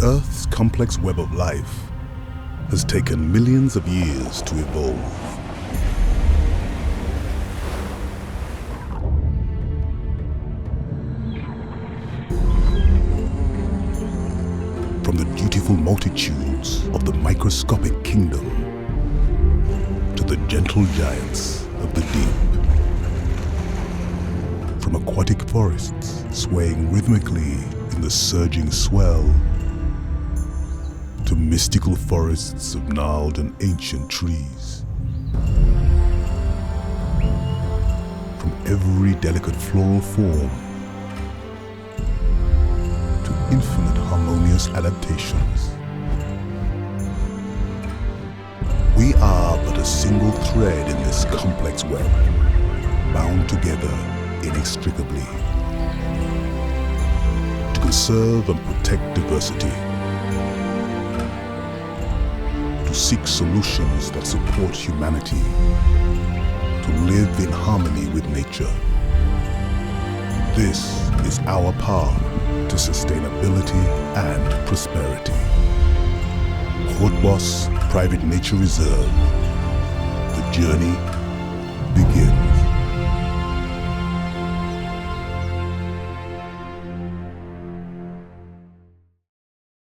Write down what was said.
Earth's complex web of life has taken millions of years to evolve. From the dutiful multitudes of the microscopic kingdom to the gentle giants of the deep. From aquatic forests swaying rhythmically in the surging swell to mystical forests of gnarled and ancient trees. From every delicate floral form to infinite harmonious adaptations. We are but a single thread in this complex web, bound together inextricably. To conserve and protect diversity. To seek solutions that support humanity. To live in harmony with nature. This is our path to sustainability and prosperity. Grootbos Private Nature Reserve. The journey begins.